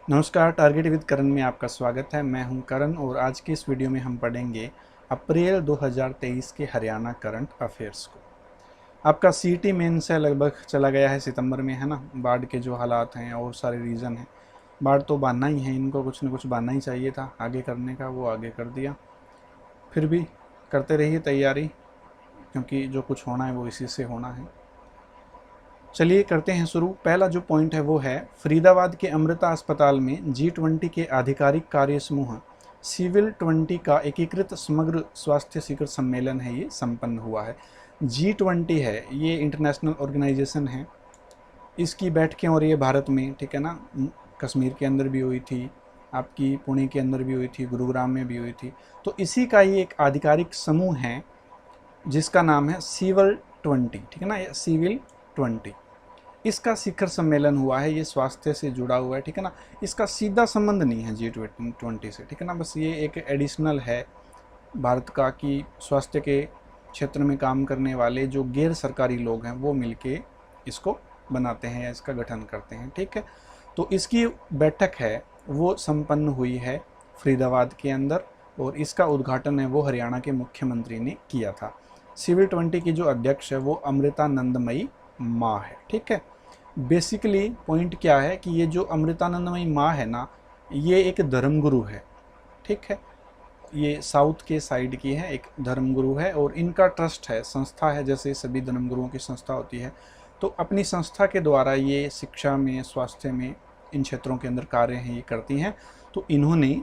नमस्कार, target with करण में आपका स्वागत है। मैं हूं करण और आज की इस वीडियो में हम पढ़ेंगे अप्रैल 2023 के हरियाणा करंट अफेयर्स को। आपका सीटी मेन से लगभग चला गया है सितंबर में, है ना। बाढ़ के जो हालात हैं और सारे रीज़न हैं, बाढ़ तो बांधना ही है, इनको कुछ न कुछ बांधना ही चाहिए था आगे करने का, वो आगे कर दिया। फिर भी करते रहिए तैयारी, क्योंकि जो कुछ होना है वो इसी से होना है। चलिए करते हैं शुरू। पहला जो पॉइंट है वो है फरीदाबाद के अमृता अस्पताल में G20 के आधिकारिक कार्य समूह सिविल 20 का एकीकृत समग्र स्वास्थ्य शिखर सम्मेलन है, ये संपन्न हुआ है। G20 है, ये इंटरनेशनल ऑर्गेनाइजेशन है। इसकी बैठकें हो रही है भारत में, ठीक है ना। कश्मीर के अंदर भी हुई थी, आपकी पुणे के अंदर भी हुई थी, गुरुग्राम में भी हुई थी। तो इसी का ये एक आधिकारिक समूह है जिसका नाम है सिविल 20, ठीक है ना, ये सिविल 20। इसका शिखर सम्मेलन हुआ है, ये स्वास्थ्य से जुड़ा हुआ है, ठीक है ना। इसका सीधा संबंध नहीं है G20 से, ठीक है ना। बस ये एक एडिशनल है भारत का कि स्वास्थ्य के क्षेत्र में काम करने वाले जो गैर सरकारी लोग हैं वो मिलके इसको बनाते हैं या इसका गठन करते हैं, ठीक है। तो इसकी बैठक है वो संपन्न हुई है फरीदाबाद के अंदर और इसका उद्घाटन है वो हरियाणा के मुख्यमंत्री ने किया था। सिविल 20 की जो अध्यक्ष है वो अमृतानंदमयी माँ है, ठीक है। बेसिकली पॉइंट क्या है कि ये जो अमृतानंदमयी माँ है ना, ये एक धर्मगुरु है, ठीक है। ये साउथ के साइड की है, एक धर्मगुरु है और इनका ट्रस्ट है, संस्था है, जैसे सभी धर्मगुरुओं की संस्था होती है। तो अपनी संस्था के द्वारा ये शिक्षा में, स्वास्थ्य में, इन क्षेत्रों के अंदर कार्य हैं ये करती हैं। तो इन्होंने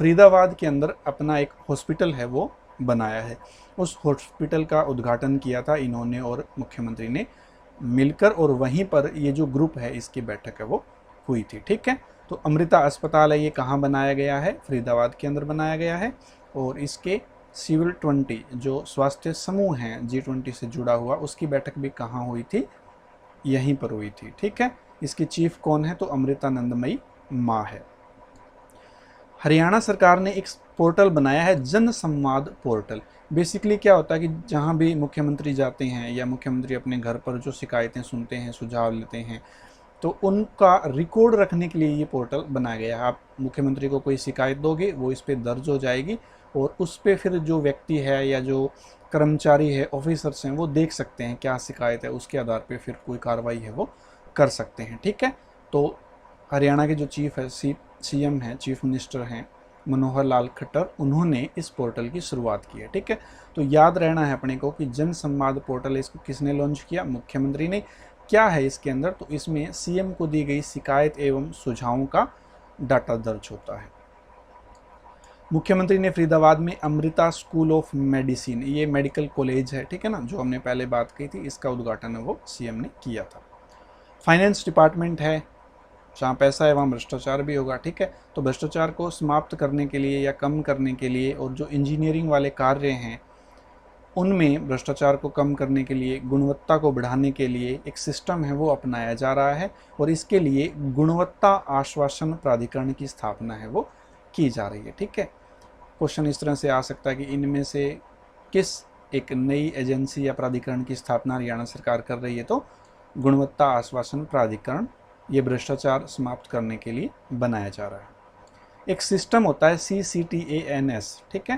फरीदाबाद के अंदर अपना एक हॉस्पिटल है वो बनाया है। उस हॉस्पिटल का उद्घाटन किया था इन्होंने और मुख्यमंत्री ने मिलकर, और वहीं पर ये जो ग्रुप है इसकी बैठक है वो हुई थी, ठीक है। तो अमृता अस्पताल है, ये कहाँ बनाया गया है? फरीदाबाद के अंदर बनाया गया है। और इसके सिविल 20 जो स्वास्थ्य समूह हैं G20 से जुड़ा हुआ, उसकी बैठक भी कहाँ हुई थी? यहीं पर हुई थी, ठीक है। इसकी चीफ कौन है? तो अमृतानंदमयी माँ है। हरियाणा सरकार ने एक पोर्टल बनाया है, जन संवाद पोर्टल। बेसिकली क्या होता है कि जहाँ भी मुख्यमंत्री जाते हैं या मुख्यमंत्री अपने घर पर जो शिकायतें सुनते हैं, सुझाव लेते हैं, तो उनका रिकॉर्ड रखने के लिए ये पोर्टल बनाया गया है। आप मुख्यमंत्री को कोई शिकायत दोगे, वो इस पर दर्ज हो जाएगी और उस पर फिर जो व्यक्ति है या जो कर्मचारी है, ऑफिसर्स हैं, वो देख सकते हैं क्या शिकायत है, उसके आधार पर फिर कोई कार्रवाई है वो कर सकते हैं, ठीक है। तो हरियाणा के जो चीफ है, सीएम हैं, चीफ मिनिस्टर हैं मनोहर लाल खट्टर, उन्होंने इस पोर्टल की शुरुआत की है, ठीक है। तो याद रहना है अपने को कि जन संवाद पोर्टल, इसको किसने लॉन्च किया? मुख्यमंत्री ने। क्या है इसके अंदर? तो इसमें सीएम को दी गई शिकायत एवं सुझावों का डाटा दर्ज होता है। मुख्यमंत्री ने फरीदाबाद में अमृता स्कूल ऑफ मेडिसिन, ये मेडिकल कॉलेज है, ठीक है ना, जो हमने पहले बात की थी, इसका उद्घाटन है वो सीएम ने किया था। फाइनेंस डिपार्टमेंट है, जहाँ पैसा है वहाँ भ्रष्टाचार भी होगा, ठीक है। तो भ्रष्टाचार को समाप्त करने के लिए या कम करने के लिए, और जो इंजीनियरिंग वाले कार्य हैं उनमें भ्रष्टाचार को कम करने के लिए, गुणवत्ता को बढ़ाने के लिए एक सिस्टम है वो अपनाया जा रहा है और इसके लिए गुणवत्ता आश्वासन प्राधिकरण की स्थापना है वो की जा रही है, ठीक है। क्वेश्चन इस तरह से आ सकता है कि इनमें से किस एक नई एजेंसी या प्राधिकरण की स्थापना हरियाणा सरकार कर रही है? तो गुणवत्ता आश्वासन प्राधिकरण, ये भ्रष्टाचार समाप्त करने के लिए बनाया जा रहा है। एक सिस्टम होता है CCTANS, ठीक है,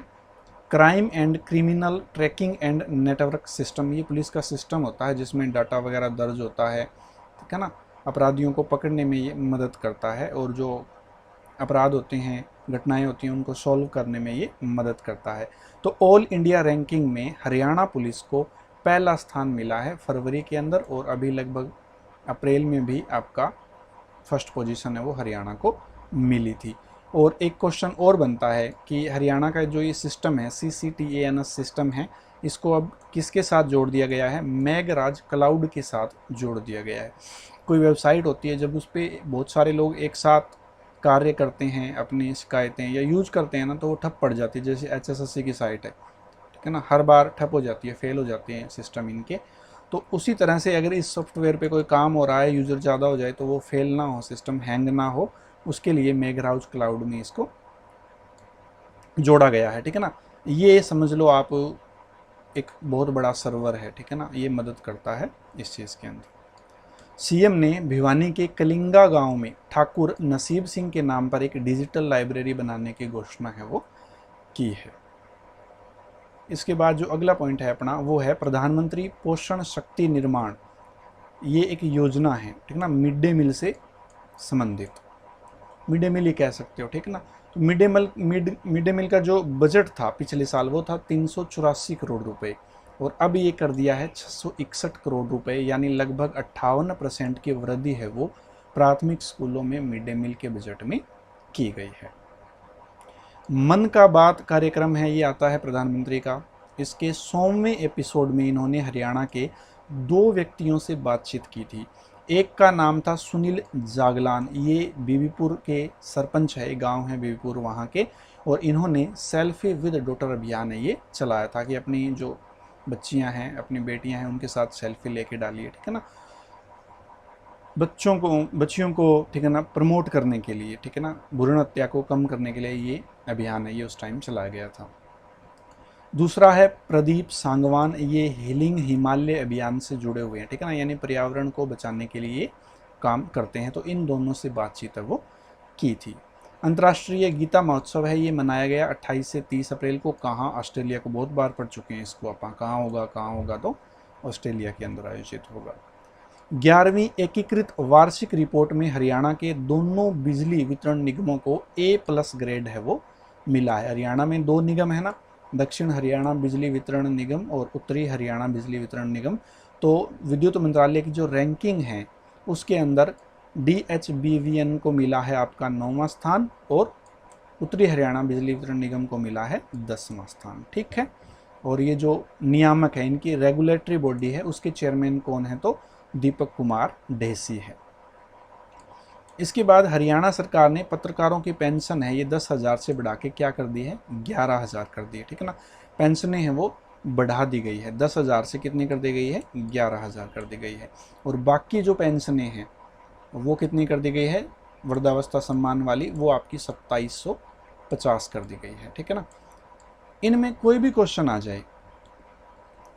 crime and criminal tracking and network system. ये पुलिस का सिस्टम होता है जिसमें डाटा वगैरह दर्ज होता है, ठीक है ना। अपराधियों को पकड़ने में ये मदद करता है और जो अपराध होते हैं, घटनाएं होती हैं, उनको सॉल्व करने में ये मदद करता है। तो ऑल इंडिया रैंकिंग में हरियाणा पुलिस को पहला स्थान मिला है फरवरी के अंदर, और अभी लगभग अप्रैल में भी आपका फर्स्ट पोजीशन है वो हरियाणा को मिली थी। और एक क्वेश्चन और बनता है कि हरियाणा का जो ये सिस्टम है, CCTANS सिस्टम है, इसको अब किसके साथ जोड़ दिया गया है? मेघराज क्लाउड के साथ जोड़ दिया गया है। कोई वेबसाइट होती है, जब उस पर बहुत सारे लोग एक साथ कार्य करते हैं, अपनी शिकायतें या यूज करते हैं ना, तो वो ठप पड़ जाती है। जैसे HSSC की साइट है, ठीक है ना, हर बार ठप हो जाती है, फेल हो जाती है सिस्टम इनके। तो उसी तरह से अगर इस सॉफ्टवेयर पे कोई काम हो रहा है, यूज़र ज़्यादा हो जाए, तो वो फेल ना हो, सिस्टम हैंग ना हो, उसके लिए मेघराज क्लाउड में इसको जोड़ा गया है, ठीक है ना। ये समझ लो आप एक बहुत बड़ा सर्वर है, ठीक है ना, ये मदद करता है इस चीज़ के अंदर। सीएम ने भिवानी के कलिंगा गांव में ठाकुर नसीब सिंह के नाम पर एक डिजिटल लाइब्रेरी बनाने की घोषणा है वो की है। इसके बाद जो अगला पॉइंट है अपना वो है प्रधानमंत्री पोषण शक्ति निर्माण। ये एक योजना है, ठीक ना, मिड डे मील से संबंधित, मिड डे मील ही कह सकते हो, ठीक ना। तो मिड डे मील का जो बजट था पिछले साल वो था 384 करोड़ रुपए, और अब ये कर दिया है 661 करोड़ रुपए, यानी लगभग 58% की वृद्धि है वो प्राथमिक स्कूलों में मिड डे मील के बजट में की गई है। मन का बात कार्यक्रम है, ये आता है प्रधानमंत्री का। इसके 100वें एपिसोड में इन्होंने हरियाणा के 2 व्यक्तियों से बातचीत की थी। एक का नाम था सुनील जागलान, ये बीबीपुर के सरपंच है, गांव है बीबीपुर वहाँ के, और इन्होंने सेल्फी विद डॉटर अभियान है ये चलाया था कि अपनी जो बच्चियां हैं, अपनी बेटियां हैं, उनके साथ सेल्फी लेके डालिए, ठीक है ना, बच्चियों को ठीक है ना प्रमोट करने के लिए, ठीक है ना, भ्रूण हत्या को कम करने के लिए ये अभियान है, ये उस टाइम चलाया गया था। दूसरा है प्रदीप सांगवान, ये हीलिंग हिमालय अभियान से जुड़े हुए हैं, ठीक है ना, यानी पर्यावरण को बचाने के लिए काम करते हैं। तो इन दोनों से बातचीत है वो की थी। अंतर्राष्ट्रीय गीता महोत्सव है, ये मनाया गया 28 से 30 अप्रैल को। कहाँ? ऑस्ट्रेलिया को, बहुत बार पढ़ चुके हैं इसको अपन। कहाँ होगा? तो ऑस्ट्रेलिया के अंदर आयोजित होगा। 11वीं एकीकृत वार्षिक रिपोर्ट में हरियाणा के दोनों बिजली वितरण निगमों को A+ ग्रेड है वो मिला है। हरियाणा में 2 निगम है ना, दक्षिण हरियाणा बिजली वितरण निगम और उत्तरी हरियाणा बिजली वितरण निगम। तो विद्युत मंत्रालय की जो रैंकिंग है उसके अंदर DHBVN को मिला है आपका 9वां स्थान, और उत्तरी हरियाणा बिजली वितरण निगम को मिला है 10वां स्थान, ठीक है। और ये जो नियामक है, इनकी रेगुलेटरी बॉडी है, उसके चेयरमैन कौन है? तो दीपक कुमार ढेसी है। इसके बाद हरियाणा सरकार ने पत्रकारों की पेंशन है ये 10,000 से बढ़ा के क्या कर दी है? 11,000 कर दी है, ठीक है ना। पेंशनें हैं वो बढ़ा दी गई है, 10,000 से कितनी कर दी गई है? 11,000 कर दी गई है। और बाकी जो पेंशनें हैं वो कितनी कर दी गई है? वृद्धावस्था सम्मान वाली, वो आपकी 2750 कर दी गई है, ठीक है ना। इनमें कोई भी क्वेश्चन आ जाए,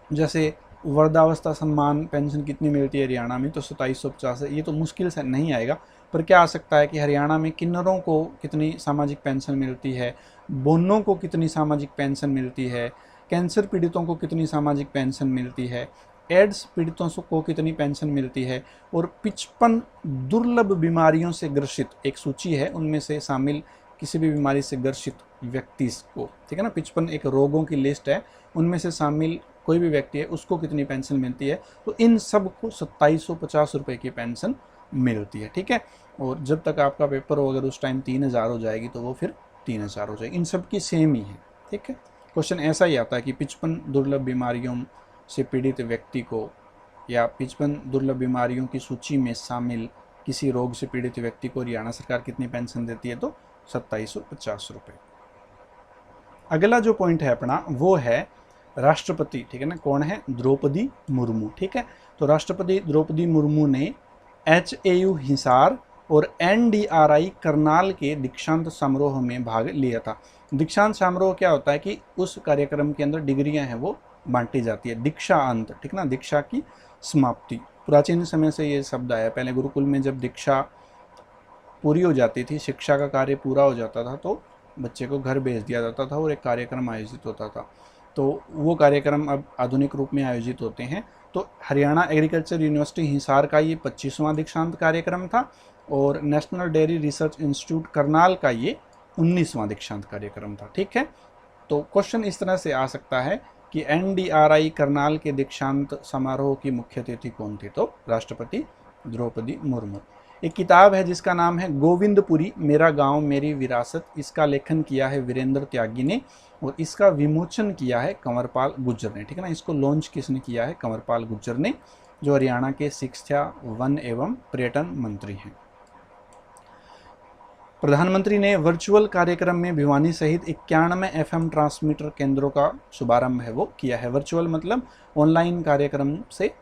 जैसे वृद्धावस्था सम्मान पेंशन कितनी मिलती है हरियाणा में, तो 2750 है, ये तो मुश्किल से नहीं आएगा। पर क्या आ सकता है कि हरियाणा में किन्नरों को कितनी सामाजिक पेंशन मिलती है, बोनों को कितनी सामाजिक पेंशन मिलती है, कैंसर पीड़ितों को कितनी सामाजिक पेंशन मिलती है, एड्स पीड़ितों को कितनी पेंशन मिलती है, और 55 दुर्लभ बीमारियों से ग्रसित एक सूची है, उनमें से शामिल किसी भी बीमारी से ग्रसित व्यक्ति को, ठीक है ना, 55 एक रोगों की लिस्ट है, उनमें से शामिल कोई भी व्यक्ति है उसको कितनी पेंशन मिलती है, तो इन सब को 2750 रुपये की पेंशन मिलती है, ठीक है। और जब तक आपका पेपर हो, अगर उस टाइम 3,000 हो जाएगी तो वो फिर 3,000 हो जाएगी, इन सब की सेम ही है, ठीक है। क्वेश्चन ऐसा ही आता है कि 55 दुर्लभ बीमारियों से पीड़ित व्यक्ति को, या 55 दुर्लभ बीमारियों की सूची में शामिल किसी रोग से पीड़ित व्यक्ति को हरियाणा सरकार कितनी पेंशन देती है? तो 2750 रुपये। अगला जो पॉइंट है अपना वो है राष्ट्रपति, ठीक है ना, कौन है? द्रौपदी मुर्मू, ठीक है। तो राष्ट्रपति द्रौपदी मुर्मू ने HAU हिसार और NDRI करनाल के दीक्षांत समारोह में भाग लिया था। दीक्षांत समारोह क्या होता है कि उस कार्यक्रम के अंदर डिग्रियां हैं वो बांटी जाती है, दीक्षा अंत, ठीक ना, दीक्षा की समाप्ति। प्राचीन समय से ये शब्द आया, पहले गुरुकुल में जब दीक्षा पूरी हो जाती थी, शिक्षा का कार्य पूरा हो जाता था, तो बच्चे को घर भेज दिया जाता था और एक कार्यक्रम आयोजित होता था। तो वो कार्यक्रम अब आधुनिक रूप में आयोजित होते हैं। तो हरियाणा एग्रीकल्चर यूनिवर्सिटी हिसार का ये 25वां दीक्षांत कार्यक्रम था, और national dairy research institute Karnal का ये 19वां दीक्षांत कार्यक्रम था, ठीक है। तो क्वेश्चन इस तरह से आ सकता है कि NDRI करनाल के दीक्षांत समारोह की मुख्य अतिथि कौन थी? तो राष्ट्रपति द्रौपदी मुर्मू। एक किताब है जिसका नाम है गोविंदपुरी, मेरा गांव मेरी विरासत। इसका लेखन किया है वीरेंद्र त्यागी ने, और इसका विमोचन किया है कंवरपाल गुर्जर ने, ठीक है ना। इसको लॉन्च किसने किया है? कंवरपाल गुर्जर ने, जो हरियाणा के शिक्षा, वन एवं पर्यटन मंत्री हैं। प्रधानमंत्री ने वर्चुअल कार्यक्रम में भिवानी सहित 91 FM ट्रांसमीटर केंद्रों का शुभारंभ है वो किया है। वर्चुअल मतलब ऑनलाइन कार्यक्रम से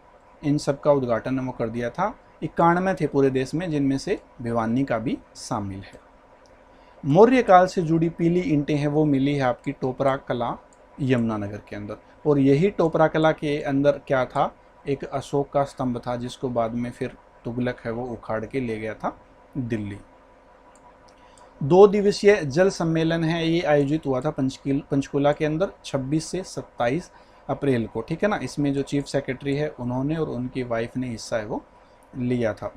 इन सब का उद्घाटन वो कर दिया था। 91 थे पूरे देश में, जिनमें से भिवानी का भी शामिल है। मौर्य काल से जुड़ी पीली ईंटें हैं वो मिली है आपकी टोपरा कला यमुनानगर के अंदर, और यही टोपरा कला के अंदर क्या था? एक अशोक का स्तंभ था, जिसको बाद में फिर तुगलक है वो उखाड़ के ले गया था दिल्ली। 2 दिवसीय जल सम्मेलन है, ये आयोजित हुआ था पंचकुला के अंदर 26 से 27 अप्रैल को, ठीक है ना। इसमें जो चीफ सेक्रेटरी है उन्होंने और उनकी वाइफ ने हिस्सा है वो लिया था।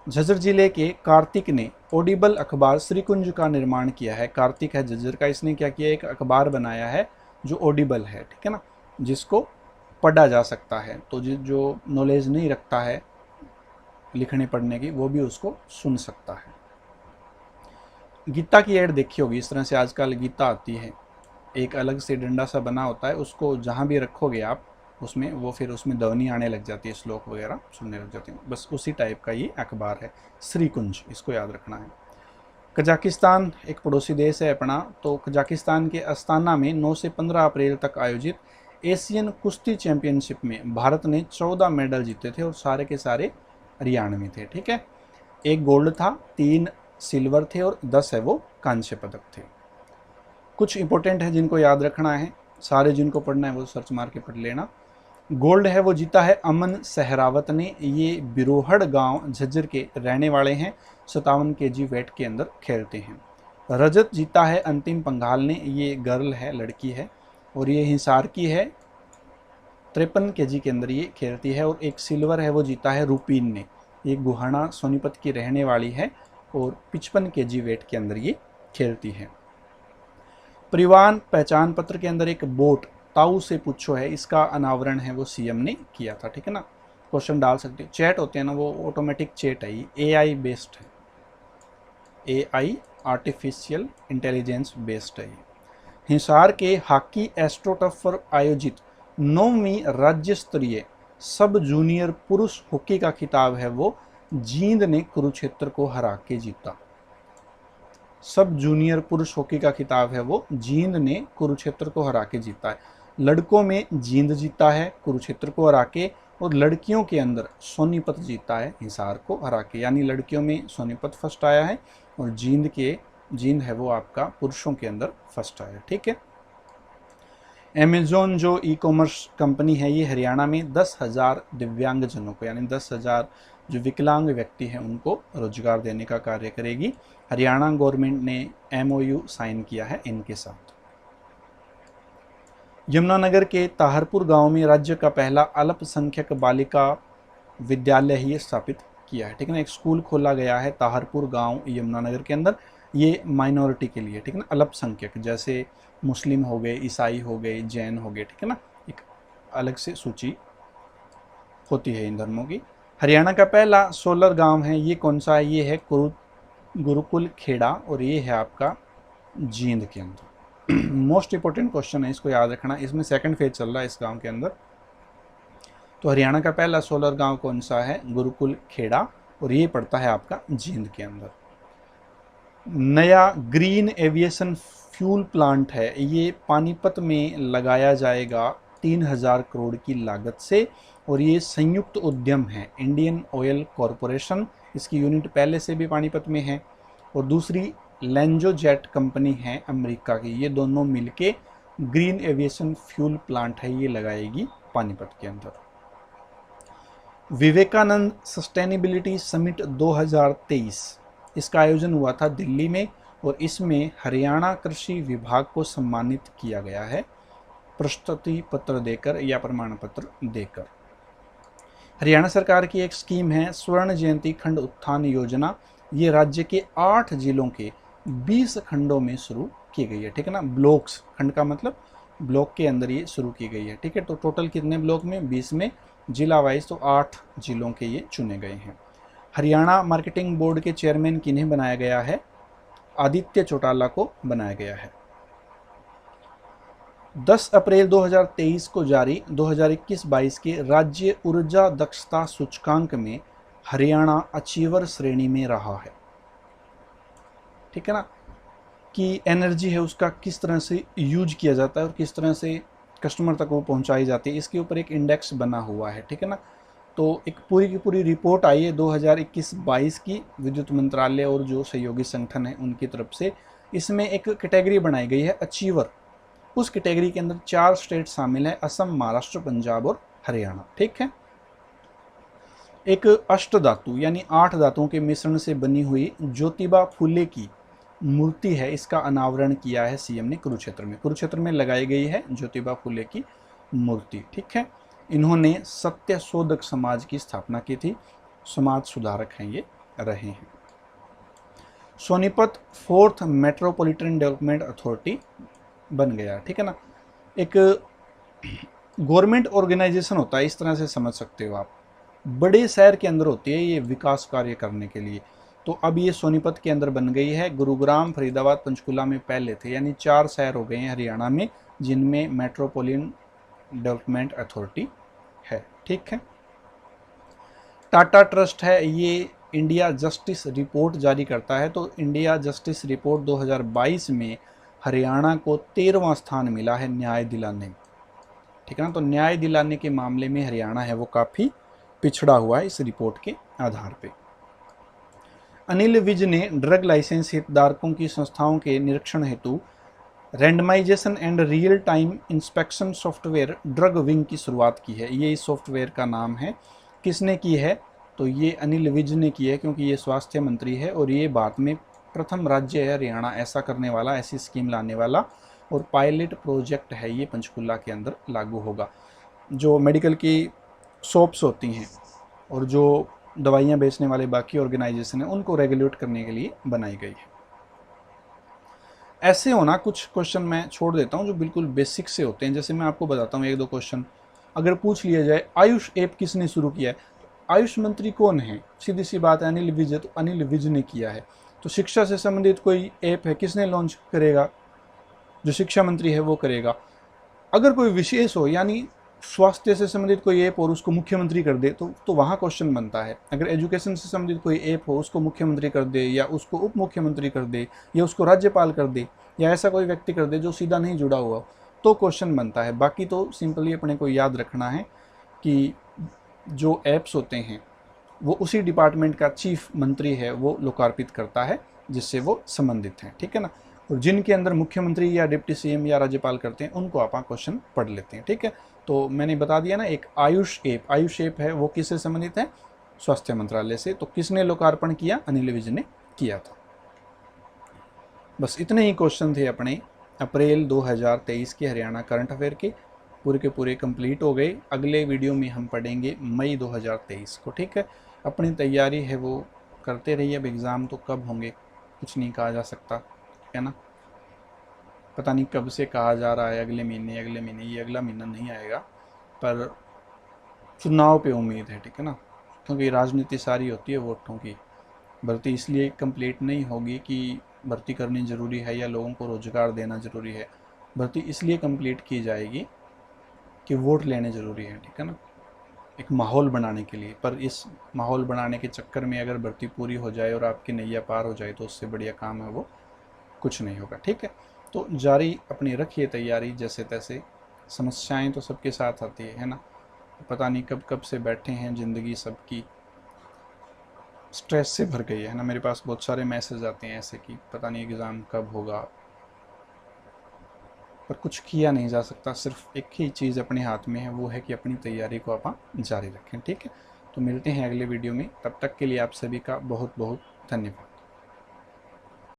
झज्जर जिले के कार्तिक ने ऑडिबल अखबार श्रीकुंज का निर्माण किया है। कार्तिक है झज्जर का, इसने क्या किया, एक अखबार बनाया है जो ऑडिबल है, ठीक है ना, जिसको पढ़ा जा सकता है। तो जो नॉलेज नहीं रखता है लिखने पढ़ने की, वो भी उसको सुन सकता है। गीता की ऐड देखी होगी, इस तरह से आजकल गीता आती है, एक अलग से डंडा सा बना होता है, उसको जहाँ भी रखोगे आप उसमें, वो फिर उसमें ध्वनि आने लग जाती है, श्लोक वगैरह सुनने लग जाते हैं। बस उसी टाइप का ये अखबार है श्रीकुंज, इसको याद रखना है। कजाकिस्तान एक पड़ोसी देश है अपना, तो कजाकिस्तान के अस्ताना में 9 से 15 अप्रैल तक आयोजित एशियन कुश्ती चैंपियनशिप में भारत ने 14 मेडल जीते थे और सारे के सारे हरियाणवी थे, ठीक है। 1 गोल्ड था, 3 सिल्वर थे और 10 है वो कांस्य पदक थे। कुछ इंपॉर्टेंट है जिनको याद रखना है, सारे जिनको पढ़ना है वो सर्च मार के पढ़ लेना। गोल्ड है वो जीता है अमन सहरावत ने, ये बिरोहड़ गांव झज्जर के रहने वाले हैं, 57 kg वेट के अंदर खेलते हैं। रजत जीता है अंतिम पंघाल ने, ये गर्ल है, लड़की है, और ये हिसार की है, 53 kg के अंदर ये खेलती है। और एक सिल्वर है वो जीता है रूपीन ने, ये गुहाना सोनीपत की रहने वाली है और 55 kg वेट के अंदर ये खेलती है। परिवहन पहचान पत्र के अंदर एक बोट ताऊ से पूछो है, इसका अनावरण है वो सीएम ने किया था, ठीक है ना। क्वेश्चन डाल सकते, चैट होते हैं ना वो ऑटोमेटिक चैट है, ये एआई बेस्ड है, एआई आर्टिफिशियल इंटेलिजेंस बेस्ड है। हिसार के हॉकी एस्ट्रोटर्फ पर आयोजित 9वीं राज्य स्तरीय सब जूनियर पुरुष हॉकी का खिताब है वो जींद ने कुरुक्षेत्र को हरा के जीता। सब जूनियर पुरुष हॉकी का खिताब है वो जींद ने कुरुक्षेत्र को हरा के जीता है। लड़कों में जींद जीता है कुरुक्षेत्र को हरा के, और लड़कियों के अंदर सोनीपत जीता है हिसार को हरा के, यानी लड़कियों में सोनीपत फर्स्ट आया है और जींद है वो आपका पुरुषों के अंदर फर्स्ट आया है, ठीक है। अमेजोन जो ई कॉमर्स कंपनी है, ये हरियाणा में 10,000 दिव्यांगजनों को, यानी 10,000 जो विकलांग व्यक्ति हैं उनको रोजगार देने का कार्य करेगी। हरियाणा गवर्नमेंट ने एमओयू साइन किया है इनके साथ। यमुनानगर के ताहरपुर गांव में राज्य का पहला अल्पसंख्यक बालिका विद्यालय ही स्थापित किया है, ठीक है ना। एक स्कूल खोला गया है ताहरपुर गांव यमुनानगर के अंदर, ये माइनॉरिटी के लिए, ठीक है ना, अल्पसंख्यक, जैसे मुस्लिम हो गए, ईसाई हो गए, जैन हो गए, ठीक है ना, एक अलग से सूची होती है इन धर्मों की। हरियाणा का पहला सोलर गांव है, ये कौन सा है, ये है गुरुकुल खेड़ा, और ये है आपका जींद के अंदर। मोस्ट इंपॉर्टेंट क्वेश्चन है, इसको याद रखना, इसमें सेकंड फेज चल रहा है इस गांव के अंदर। तो हरियाणा का पहला सोलर गांव कौन सा है, गुरुकुल खेड़ा, और ये पड़ता है आपका जींद के अंदर। नया ग्रीन एविएशन फ्यूल प्लांट है, ये पानीपत में लगाया जाएगा 3,000 करोड़ की लागत से, और ये संयुक्त उद्यम है इंडियन ऑयल कॉरपोरेशन, इसकी यूनिट पहले से भी पानीपत में है, और दूसरी लेंजोजेट कंपनी है अमेरिका की, ये दोनों मिलके ग्रीन एविएशन फ्यूल प्लांट है ये लगाएगी पानीपत के अंदर। विवेकानंद सस्टेनेबिलिटी समिट 2023, इसका आयोजन हुआ था दिल्ली में, और इसमें हरियाणा कृषि विभाग को सम्मानित किया गया है प्रशस्ति पत्र देकर या प्रमाण पत्र देकर। हरियाणा सरकार की एक स्कीम है स्वर्ण जयंती खंड उत्थान योजना, ये राज्य के 8 जिलों के 20 खंडों में शुरू की गई है, ठीक है ना। ब्लॉक्स, खंड का मतलब ब्लॉक के अंदर ये शुरू की गई है, ठीक है। तो टोटल कितने ब्लॉक में, 20 में, जिला वाइज तो 8 जिलों के ये चुने गए हैं। हरियाणा मार्केटिंग बोर्ड के चेयरमैन किन्हें बनाया गया है, आदित्य चौटाला को बनाया गया है। 10 अप्रैल 2023 को जारी 2021-22 के राज्य ऊर्जा दक्षता सूचकांक में हरियाणा अचीवर श्रेणी में रहा है, ठीक है ना, कि एनर्जी है उसका किस तरह से यूज किया जाता है और किस तरह से कस्टमर तक वो पहुंचाई जाती है, इसके ऊपर एक इंडेक्स बना हुआ है, ठीक है ना। तो एक पूरी की पूरी रिपोर्ट आई है 2021-22 की विद्युत मंत्रालय और जो सहयोगी संगठन है उनकी तरफ से। इसमें एक कैटेगरी बनाई गई है अचीवर, उस कैटेगरी के अंदर 4 स्टेट शामिल है, असम, महाराष्ट्र, पंजाब और हरियाणा, ठीक है। एक अष्ट धातु यानी 8 धातुओं के मिश्रण से बनी हुई ज्योतिबा फुले की मूर्ति है, इसका अनावरण किया है सीएम ने कुरुक्षेत्र में लगाई गई है ज्योतिबा फुले की मूर्ति। ठीक है, इन्होंने सत्य शोधक समाज की स्थापना की थी, समाज सुधारक हैं ये रहे हैं। Sonipat 4th metropolitan development authority बन गया। ठीक है ना, एक गवर्नमेंट ऑर्गेनाइजेशन होता है, इस तरह से समझ सकते हो आप, बड़े शहर के अंदर होती है ये विकास कार्य करने के लिए। तो अब ये सोनीपत के अंदर बन गई है। गुरुग्राम, फरीदाबाद, पंचकुला में पहले थे, यानी 4 शहर हो गए हैं हरियाणा में जिनमें मेट्रोपॉलिटन डेवलपमेंट अथॉरिटी है। ठीक है, टाटा ट्रस्ट है, ये इंडिया जस्टिस रिपोर्ट जारी करता है। तो इंडिया जस्टिस रिपोर्ट 2022 में हरियाणा को 13वां स्थान मिला है न्याय दिलाने में। ठीक है ना, तो न्याय दिलाने के मामले में हरियाणा है वो काफ़ी पिछड़ा हुआ है इस रिपोर्ट के आधार पे। अनिल विज ने ड्रग लाइसेंस हितधारकों की संस्थाओं के निरीक्षण हेतु randomization and real time inspection software drug wing की शुरुआत की है। ये इस सॉफ्टवेयर का नाम है। किसने की है? तो ये अनिल विज ने की है, क्योंकि ये स्वास्थ्य मंत्री है और ये भारत में प्रथम राज्य है हरियाणा ऐसा करने वाला, ऐसी स्कीम लाने वाला, और पायलट प्रोजेक्ट है ये पंचकुला के अंदर लागू होगा। जो मेडिकल की शॉप्स होती हैं और जो दवाइयाँ बेचने वाले बाकी ऑर्गेनाइजेशन हैं उनको रेगुलेट करने के लिए बनाई गई है। ऐसे होना, कुछ क्वेश्चन मैं छोड़ देता हूँ जो बिल्कुल बेसिक से होते हैं। जैसे मैं आपको बताता हूँ 1-2 क्वेश्चन अगर पूछ लिया जाए, आयुष ऐप किसने शुरू किया है? आयुष मंत्री कौन है? सीधी सी बात है, अनिल विज। तो अनिल विज ने किया है। तो शिक्षा से संबंधित कोई ऐप है, किसने लॉन्च करेगा? जो शिक्षा मंत्री है वो करेगा। अगर कोई विशेष हो, यानी स्वास्थ्य से संबंधित कोई ऐप और उसको मुख्यमंत्री कर दे तो वहाँ क्वेश्चन बनता है। अगर एजुकेशन से संबंधित कोई ऐप हो, उसको मुख्यमंत्री कर दे या उसको उप मुख्यमंत्री कर दे या उसको राज्यपाल कर दे या ऐसा कोई व्यक्ति कर दे जो सीधा नहीं जुड़ा हुआ हो, तो क्वेश्चन बनता है। बाकी तो सिंपली अपने को याद रखना है कि जो ऐप्स होते हैं वो उसी डिपार्टमेंट का चीफ मंत्री है वो लोकार्पित करता है जिससे वो संबंधित हैं। ठीक है ना, और जिनके अंदर मुख्यमंत्री या डिप्टी सीएम या राज्यपाल करते हैं उनको आप क्वेश्चन पढ़ लेते हैं। ठीक है, तो मैंने बता दिया ना, एक आयुष ऐप है वो किससे संबंधित है? स्वास्थ्य मंत्रालय से। तो किसने लोकार्पण किया? अनिल विज ने किया था। बस इतने ही क्वेश्चन थे अपने अप्रैल 2023 के हरियाणा करंट अफेयर के पूरे कंप्लीट हो गए। अगले वीडियो में हम पढ़ेंगे मई 2023 को। ठीक है, अपनी तैयारी है वो करते रहिए। अब एग्ज़ाम तो कब होंगे कुछ नहीं कहा जा सकता है ना, पता नहीं कब से कहा जा रहा है, अगले महीने ये अगला महीना नहीं आएगा, पर चुनाव पे उम्मीद है। ठीक है ना, क्योंकि राजनीति सारी होती है वोटों की। भर्ती इसलिए कंप्लीट नहीं होगी कि भर्ती करनी ज़रूरी है या लोगों को रोज़गार देना ज़रूरी है। भर्ती इसलिए कंप्लीट की जाएगी कि वोट लेने ज़रूरी है। ठीक है ना, एक माहौल बनाने के लिए। पर इस माहौल बनाने के चक्कर में अगर भर्ती पूरी हो जाए और आपकी नैया पार हो जाए तो उससे बढ़िया काम है वो कुछ नहीं होगा। ठीक है, तो जारी अपनी रखिए तैयारी जैसे तैसे। समस्याएं तो सबके साथ आती है ना, पता नहीं कब कब से बैठे हैं, ज़िंदगी सबकी स्ट्रेस से भर गई है ना। मेरे पास बहुत सारे मैसेज आते हैं ऐसे कि पता नहीं एग्ज़ाम कब होगा, पर कुछ किया नहीं जा सकता। सिर्फ एक ही चीज़ अपने हाथ में है, वो है कि अपनी तैयारी को आप जारी रखें। ठीक है, तो मिलते हैं अगले वीडियो में। तब तक के लिए आप सभी का बहुत बहुत धन्यवाद।